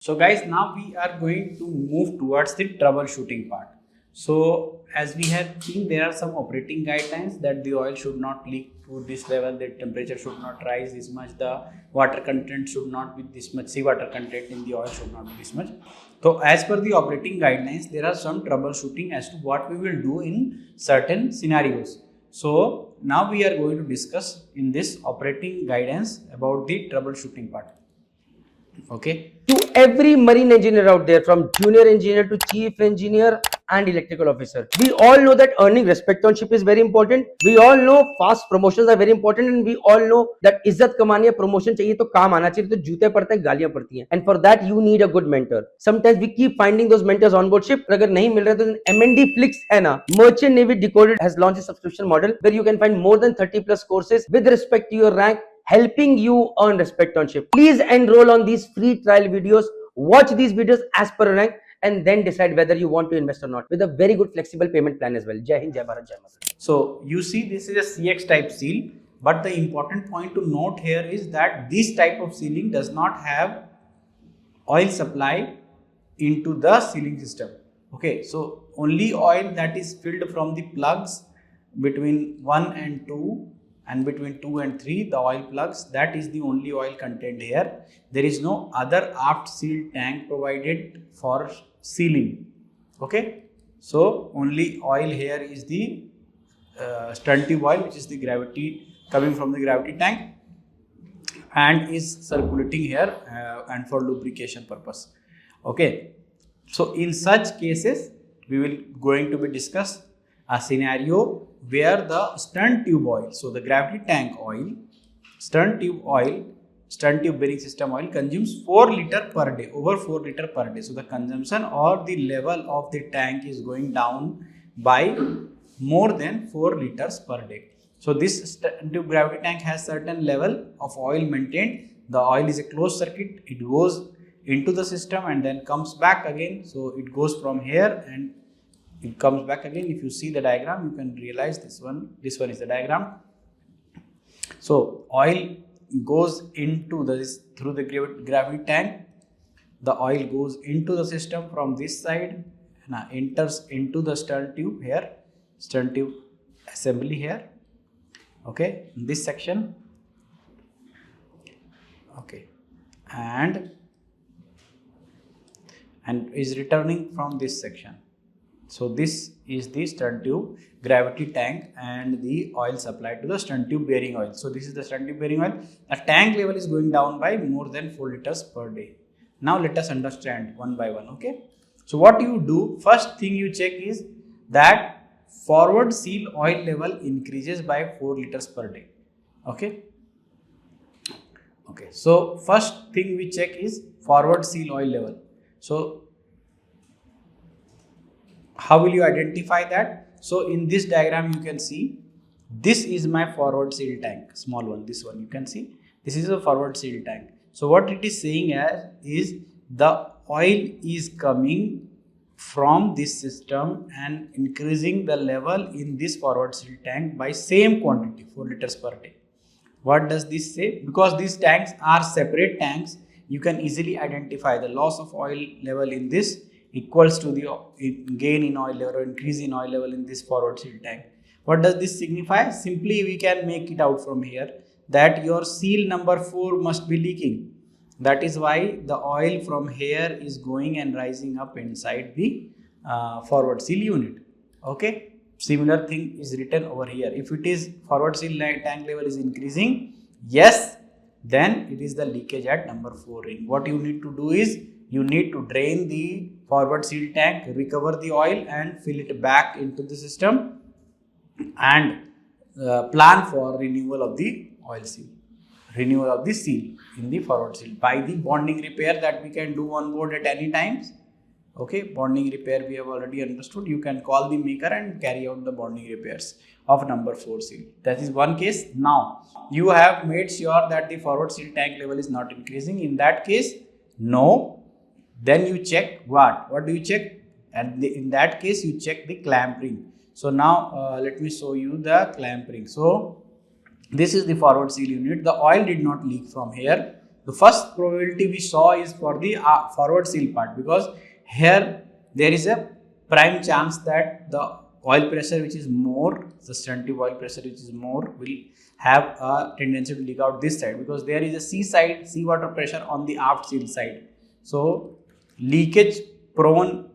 So guys, now we are going to move towards the troubleshooting part. So as we have seen, there are some operating guidelines that the oil should not leak to this level, the temperature should not rise this much, the water content should not be this much, seawater content in the oil should not be this much. So as per the operating guidelines, there are some troubleshooting as to what we will do in certain scenarios. So now we are going to discuss in this operating guidance about the troubleshooting part. Okay. To every marine engineer out there, from junior engineer to chief engineer and electrical officer, we all know that earning respect on ship is very important. We all know fast promotions are very important, and we all know that इज्जत कमानी है, promotion चाहिए तो काम आना चाहिए, तो जूते पड़ते हैं, गालियां पड़ती हैं, and for that you need a good mentor. Sometimes we keep finding those mentors on board ship, अगर नहीं मिल रहे तो MNDFLIX है ना, Merchant Navy Decoded has launched a subscription model where you can find more than 30 plus courses with respect to your rank, helping you earn respect on ship. Please enroll on these free trial videos, watch these videos as per rank, and then decide whether you want to invest or not, with a very good flexible payment plan as well. Jai Hind, Jai Bharat, Jai Mata. So you see, this is a CX type seal, but the important point to note here is that this type of sealing does not have oil supply into the sealing system. Okay, so only oil that is filled from the plugs between 1 and 2 and between 2 and 3, the oil plugs, that is the only oil contained here. There is no other aft seal tank provided for sealing. Okay, so only oil here is the stern tube oil, which is the gravity coming from the gravity tank and is circulating here and for lubrication purpose. Okay, so in such cases we will going to be discuss a scenario where the stern tube oil, so the gravity tank oil, stern tube bearing system oil consumes 4 liter per day, over 4 liter per day. So the consumption or the level of the tank is going down by more than 4 liters per day. So this stern tube gravity tank has certain level of oil maintained. The oil is a closed circuit, it goes into the system and then comes back again. So it goes from here and it comes back again. If you see the diagram, you can realize this one is the diagram. So oil goes into this through the gravity tank. The oil goes into the system from this side, enters into the stern tube here, stern tube assembly here. Okay, in this section. Okay, and is returning from this section. So this is the stern tube gravity tank and the oil supplied to the stern tube bearing oil. So this is the stern tube bearing oil. The tank level is going down by more than 4 liters per day. Now let us understand one by one. Okay, so what you do, first thing you check is that forward seal oil level increases by 4 liters per day. Okay, so first thing we check is forward seal oil level. So how will you identify that? So in this diagram you can see this is my forward seal tank, small one, this one you can see, this is a forward seal tank. So what it is saying as is the oil is coming from this system and increasing the level in this forward seal tank by same quantity, 4 liters per day. What does this say? Because these tanks are separate tanks, you can easily identify the loss of oil level in this equals to the gain in oil level or increase in oil level in this forward seal tank. What does this signify? Simply we can make it out from here that your seal number 4 must be leaking. That is why the oil from here is going and rising up inside the forward seal unit. Okay, similar thing is written over here. If it is forward seal tank level is increasing, yes, then it is the leakage at number 4 ring. What you need to do is you need to drain the forward seal tank, recover the oil and fill it back into the system and plan for renewal of the oil seal, renewal of the seal in the forward seal by the bonding repair that we can do on board at any times. Okay, bonding repair we have already understood. You can call the maker and carry out the bonding repairs of number 4 seal. That is one case. Now you have made sure that the forward seal tank level is not increasing. In that case, no. Then you check what do you check? And in that case you check the clamp ring. So now let me show you the clamp ring. So this is the forward seal unit. The oil did not leak from here. The first probability we saw is for the forward seal part, because here there is a prime chance that the oil pressure which is more, the substantive oil pressure which is more, will have a tendency to leak out this side, because there is a sea water pressure on the aft seal side. So leakage prone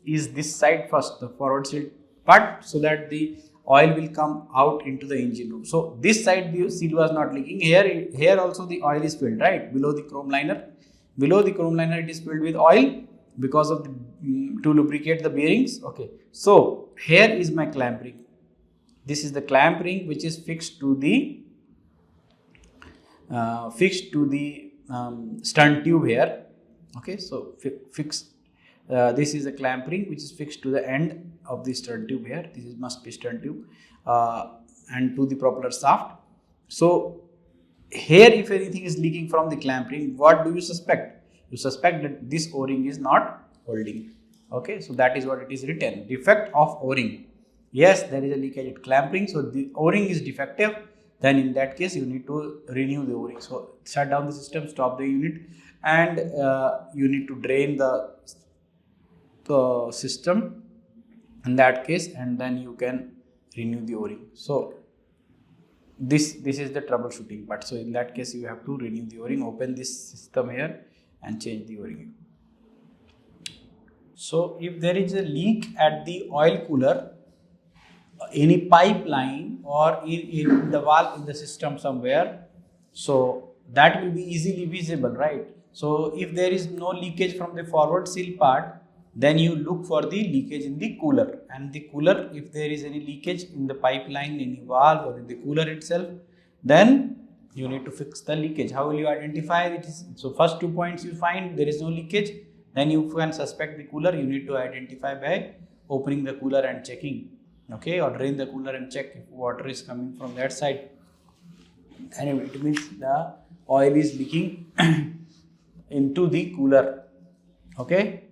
is this side first, the forward seal part, so that the oil will come out into the engine room. So this side the seal was not leaking. Here also the oil is filled, right, below the chrome liner. Below the chrome liner it is filled with oil because of the, to lubricate the bearings. Okay, so here is my clamp ring. This is the clamp ring which is fixed to the stern tube here. Okay, so fixed. This is a clamp ring which is fixed to the end of the stern tube here. This must be stern tube, and to the propeller shaft. So here, if anything is leaking from the clamp ring, what do you suspect? You suspect that this O-ring is not holding. Okay, so that is what it is written. Defect of O-ring. Yes, there is a leakage at clamp ring, so the O-ring is defective. Then in that case, you need to renew the O-ring. So shut down the system, stop the unit, and you need to drain the system in that case, and then you can renew the O-ring. So this is the troubleshooting part. So in that case, you have to renew the O-ring, open this system here and change the O-ring. So if there is a leak at the oil cooler, any pipeline or in the valve in the system somewhere, so that will be easily visible, right? So if there is no leakage from the forward seal part, then you look for the leakage in the cooler, and the cooler, if there is any leakage in the pipeline, any valve or in the cooler itself, then you need to fix the leakage. How will you identify it? So first 2 points you find there is no leakage, then you can suspect the cooler. You need to identify by opening the cooler and checking, okay, or drain the cooler and check if water is coming from that side. Anyway, it means the oil is leaking into the cooler, okay.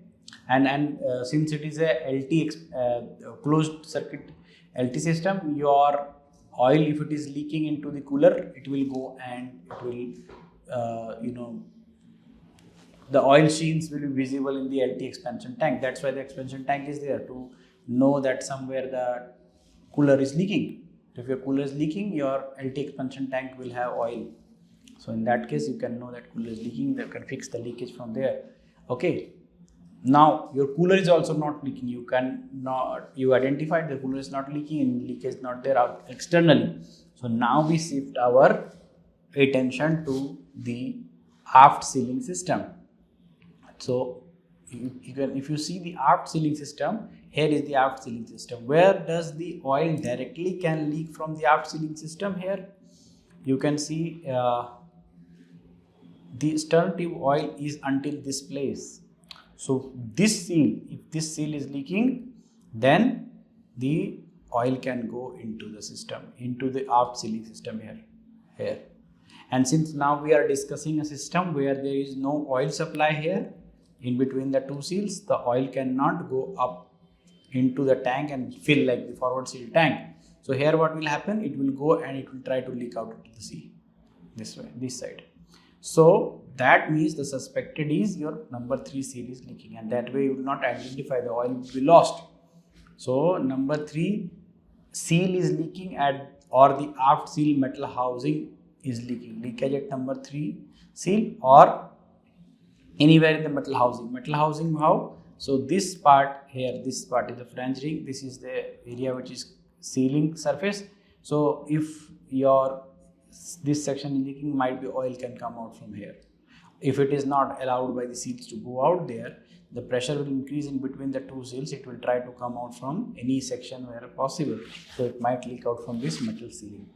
And since it is a LT closed circuit LT system, your oil, if it is leaking into the cooler, it will go and it will the oil sheens will be visible in the LT expansion tank. That's why the expansion tank is there, to know that somewhere the cooler is leaking. If your cooler is leaking, your LT expansion tank will have oil. So in that case, you can know that cooler is leaking. You can fix the leakage from there. Okay. Now your cooler is also not leaking. You identified the cooler is not leaking and leakage is not there out externally. So now we shift our attention to the aft sealing system. So if you see the aft sealing system, here is the aft sealing system. Where does the oil directly can leak from the aft sealing system? Here you can see the stern tube oil is until this place. So this seal, if this seal is leaking, then the oil can go into the system, into the aft sealing system here. And since now we are discussing a system where there is no oil supply here, in between the two seals, the oil cannot go up into the tank and fill like the forward seal tank. So here what will happen? It will go and it will try to leak out into the sea, this way, this side. So that means the suspected is your number 3 seal is leaking, and that way you will not identify, the oil will be lost. So number 3 seal is leaking or the aft seal metal housing is leaking. Leakage at number 3 seal or anywhere in the metal housing. Metal housing how? So this part here, this part is the flange ring. This is the area which is sealing surface. So if this section is leaking, might be oil can come out from here. If it is not allowed by the seals to go out there, the pressure will increase in between the two seals. It will try to come out from any section where possible. So it might leak out from this metal sealing.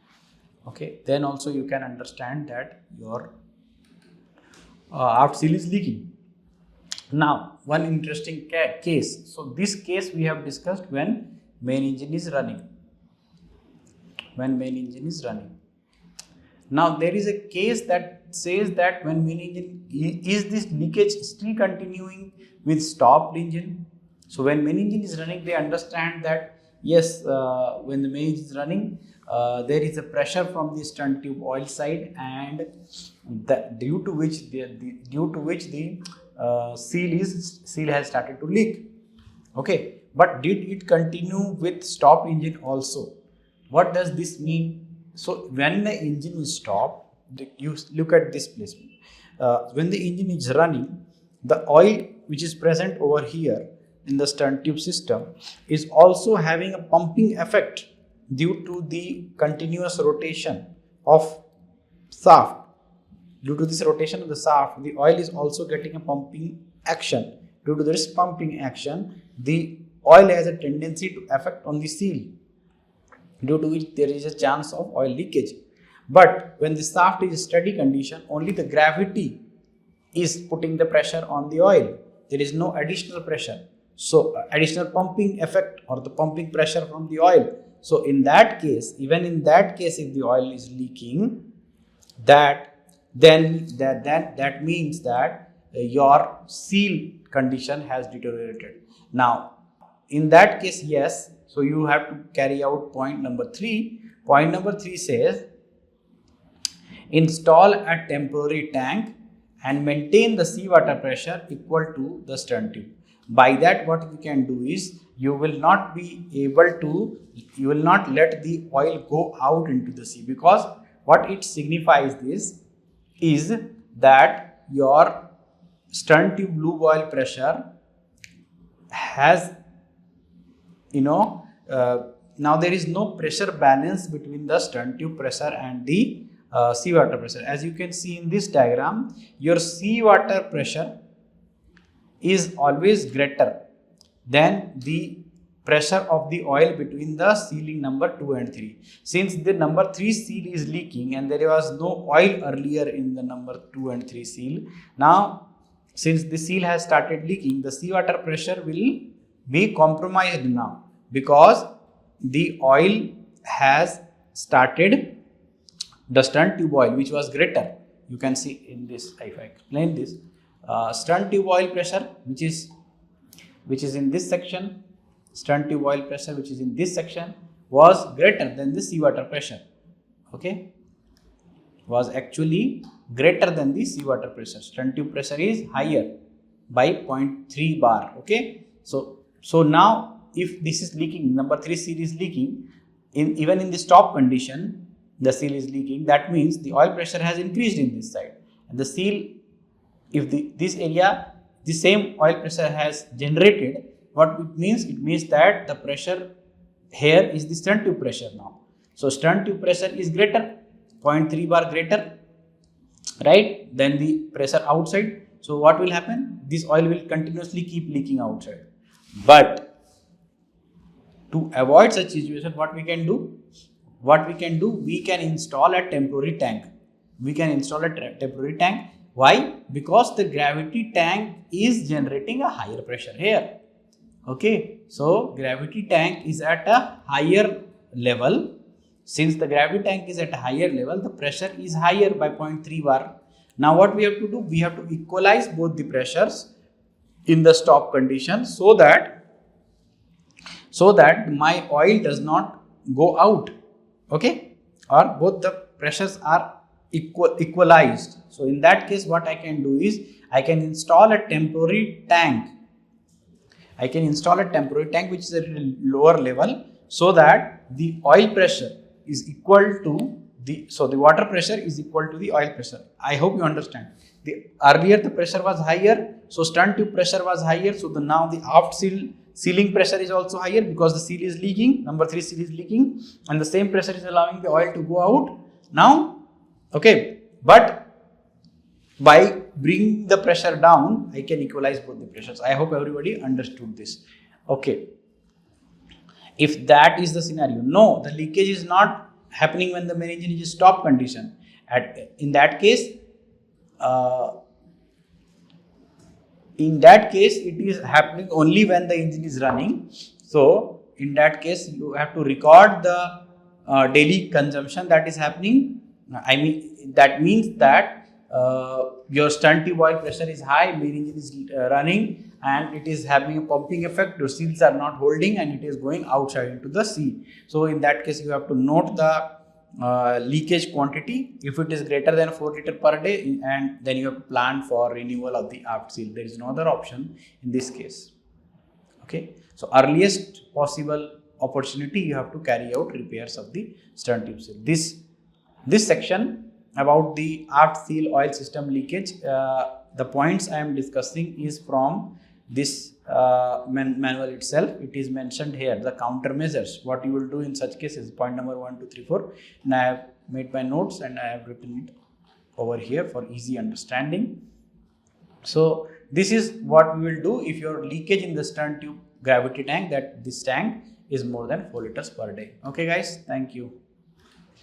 Okay, then also you can understand that your aft seal is leaking. Now one interesting case. So this case we have discussed when main engine is running. Now there is a case that says that when main engine, is this leakage still continuing with stopped engine? So when main engine is running, they understand that yes, when the main engine is running, there is a pressure from the stern tube oil side, and that due to which the seal has started to leak. Okay, but did it continue with stop engine also? What does this mean? So when the engine is stopped, you look at this placement. When the engine is running, the oil which is present over here in the stern tube system is also having a pumping effect due to the continuous rotation of shaft. Due to this rotation of the shaft, the oil is also getting a pumping action. Due to this pumping action, the oil has a tendency to affect on the seal, due to which there is a chance of oil leakage. But when the shaft is steady condition, only the gravity is putting the pressure on the oil. There is no additional pressure. So additional pumping effect or the pumping pressure from the oil. So in that case, even in that case, if the oil is leaking, that means that your seal condition has deteriorated. Now in that case, yes, so you have to carry out point number 3. Point number 3 says install a temporary tank and maintain the seawater pressure equal to the stern tube. By that, what you can do is you will not let the oil go out into the sea, because what it signifies is that your stern tube lube oil pressure has, now there is no pressure balance between the stern tube pressure and the seawater pressure. As you can see in this diagram, your seawater pressure is always greater than the pressure of the oil between the sealing number 2 and 3. Since the number 3 seal is leaking and there was no oil earlier in the number 2 and 3 seal, now since the seal has started leaking, the seawater pressure will be compromised now, because the oil has started, the stern tube oil which was greater. You can see in this, if I explain this, stern tube oil pressure which is in this section, stern tube oil pressure which is in this section was greater than the seawater pressure. Okay, was actually greater than the seawater pressure. Stern tube pressure is higher by 0.3 bar. Okay, so now if this is leaking, number 3 seal is leaking, even in the stop condition the seal is leaking, that means the oil pressure has increased in this side, and the seal, if this area the same oil pressure has generated, what it means? It means that the pressure here is the stern tube pressure now. So stern tube pressure is greater, 0.3 bar greater, right, than the pressure outside. So what will happen? This oil will continuously keep leaking outside. But to avoid such situation, what we can do? We can install a temporary tank. Why? Because the gravity tank is generating a higher pressure here. Okay, so gravity tank is at a higher level. Since the gravity tank is at a higher level, the pressure is higher by 0.3 bar. Now what we have to do? We have to equalize both the pressures in the stop condition, so that my oil does not go out. Okay, or both the pressures are equalized. So in that case, what I can do is I can install a temporary tank. Which is at a lower level, so that the oil pressure is equal to the water pressure is equal to the oil pressure. I hope you understand. Earlier the pressure was higher, so stern tube pressure was higher, so now the aft sealing pressure is also higher, because the seal is leaking, number 3 seal is leaking, and the same pressure is allowing the oil to go out now. Okay, but by bringing the pressure down, I can equalize both the pressures. I hope everybody understood this. Okay, if that is the scenario, no, the leakage is not happening when the main engine is in stop condition. In that case, it is happening only when the engine is running. So in that case, you have to record the daily consumption that is happening. I mean, that means that your stern tube oil pressure is high, main engine is running, and it is having a pumping effect. Your seals are not holding, and it is going outside into the sea. So in that case, you have to note the leakage quantity. If it is greater than 4 liter per day, and then you have to plan for renewal of the aft seal. There is no other option in this case. Okay, so earliest possible opportunity you have to carry out repairs of the stern tube seal. This section about the aft seal oil system leakage, the points I am discussing is from this manual itself. It is mentioned here, the countermeasures, what you will do in such cases, point number 1, 2, 3, 4, and I have made my notes and I have written it over here for easy understanding. So this is what we will do if your leakage in the stern tube gravity tank, that this tank is more than 4 liters per day. Okay guys, thank you.